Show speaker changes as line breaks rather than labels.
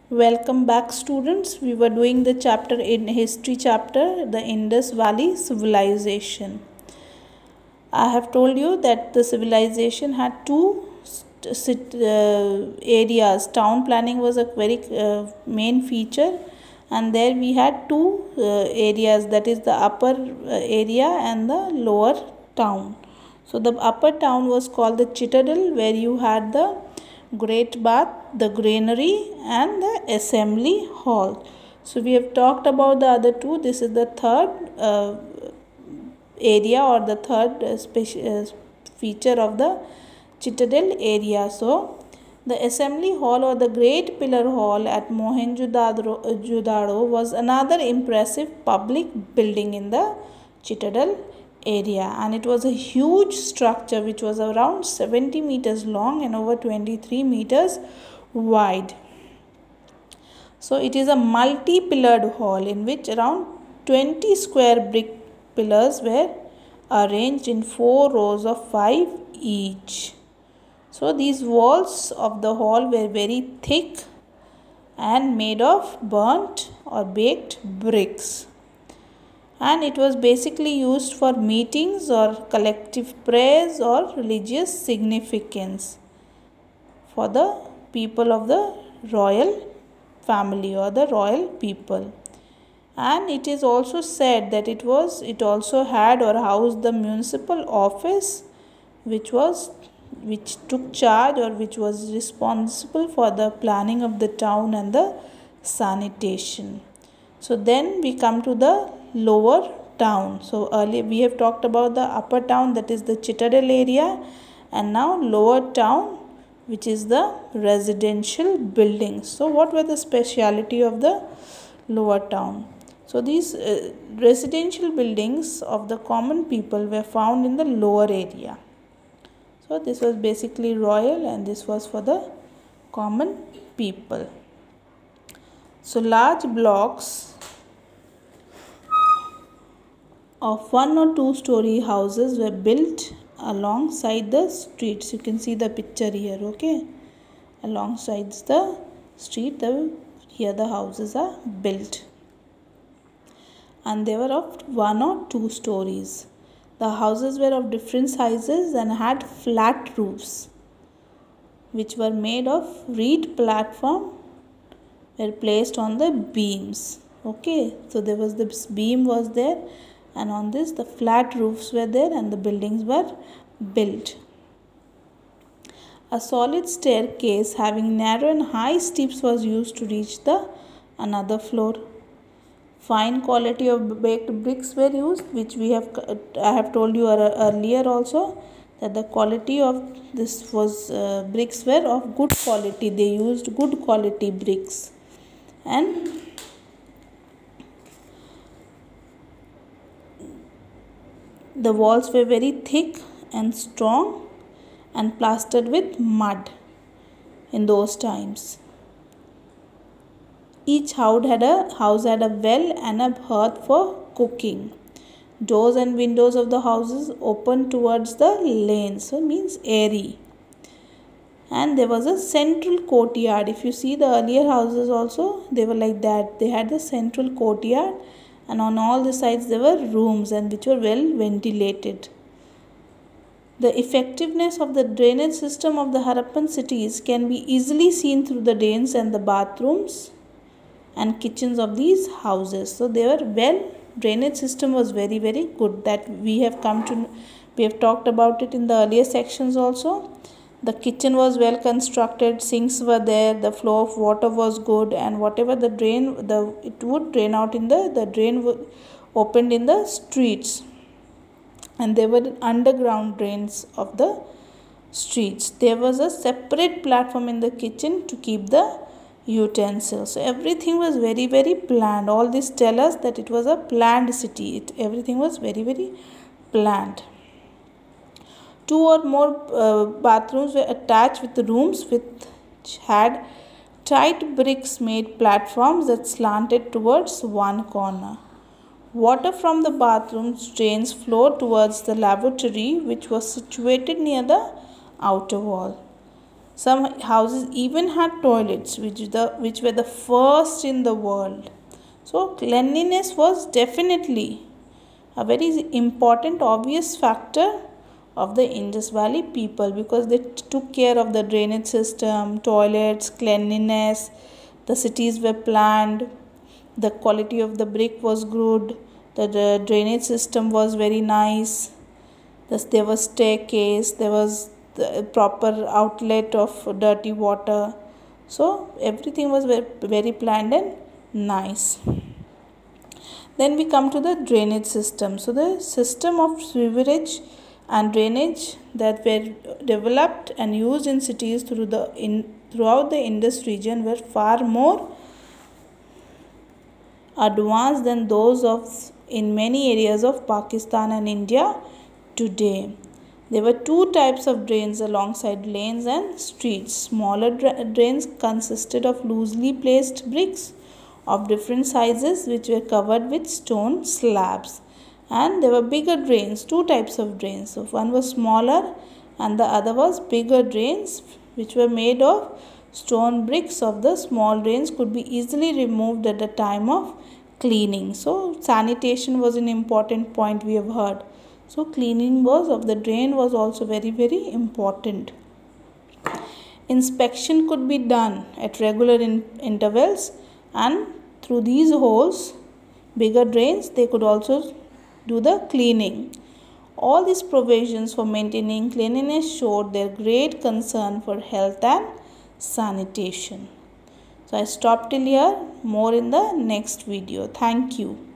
Welcome back, students. We were doing the chapter in history chapter, the Indus Valley civilization. I have told you that the civilization had two areas. Town planning was a very main feature, and there we had two areas, that is the upper area and the lower town. So the upper town was called the citadel, where you had the great bath, the granary, and the assembly hall. So we have talked about the other two. This is the third area, or the third feature of the citadel area. So the assembly hall, or the great pillar hall at Mohenjo-daro was another impressive public building in the citadel area, and it was a huge structure which was around 70 meters long and over 23 meters wide. So it is a multi-pillared hall in which around 20 square brick pillars were arranged in 4 rows of 5 each. So these walls of the hall were very thick and made of burnt or baked bricks, and it was basically used for meetings or collective prayers or religious significance for the people of the royal family or the royal people. And it is also said that it also had or housed the municipal office, which took charge, or which was responsible for the planning of the town and the sanitation. So then we come to the lower town. So earlier we have talked about the upper town, that is the citadel area, and now lower town, which is the residential buildings. So what were the speciality of the lower town? So these residential buildings of the common people were found in the lower area. So this was basically royal, and this was for the common people. So large blocks of 1 or 2 story houses were built alongside the streets. You can see the picture here, okay? Alongside the street, here the houses are built, and they were of 1 or 2 stories. The houses were of different sizes and had flat roofs, which were made of reed platform, were placed on the beams. Okay, so there was this beam was there, and on this the flat roofs were there, and the buildings were built. A solid staircase having narrow and high steps was used to reach the another floor. Fine quality of baked bricks were used, which I have told you earlier also, that the quality of this was bricks were of good quality. They used good quality bricks, and the walls were very thick and strong and plastered with mud in those times. Each house had a well and a hearth for cooking. Doors and windows of the houses opened towards the lanes, so it means airy. And there was a central courtyard. If you see the earlier houses also, they were like that. They had the central courtyard, and on all the sides there were rooms, and which were well ventilated. The effectiveness of the drainage system of the Harappan cities can be easily seen through the drains and the bathrooms and kitchens of these houses. So they were drainage system was very, very good. That we have talked about it in the earlier sections also. The kitchen was well constructed, sinks were there, the flow of water was good, and whatever the drain, it would drain out in the drain opened in the streets, and there were underground drains of the streets. There was a separate platform in the kitchen to keep the utensils. So everything was very, very planned. All this tell us that it was a planned city. Everything was very, very planned. 2 or more bathrooms were attached with rooms which had tight bricks made platforms that slanted towards one corner. Water from the bathroom's drains flowed towards the lavatory, which was situated near the outer wall. Some houses even had toilets, which were the first in the world. So cleanliness was definitely a very important obvious factor of the Indus Valley people, because they took care of the drainage system, toilets, cleanliness. The cities were planned, the quality of the brick was good, the drainage system was very nice. Thus, there was staircase, there was the proper outlet of dirty water. So everything was very, very planned and nice. Then we come to the drainage system. So the system of sewerage and drainage that were developed and used in cities throughout the Indus region were far more advanced than those of in many areas of Pakistan and India today. There were two types of drains alongside lanes and streets. Smaller drains consisted of loosely placed bricks of different sizes which were covered with stone slabs. And there were bigger drains, two types of drains. So one was smaller and the other was bigger drains which were made of stone bricks. Of the small drains could be easily removed at the time of cleaning. So sanitation was an important point we have heard. So cleaning was of the drain was also very, very important. Inspection could be done at regular intervals, and through these holes, bigger drains, they could also do the cleaning. All these provisions for maintaining cleanliness showed their great concern for health and sanitation. So I stop till here. More in the next video. Thank you.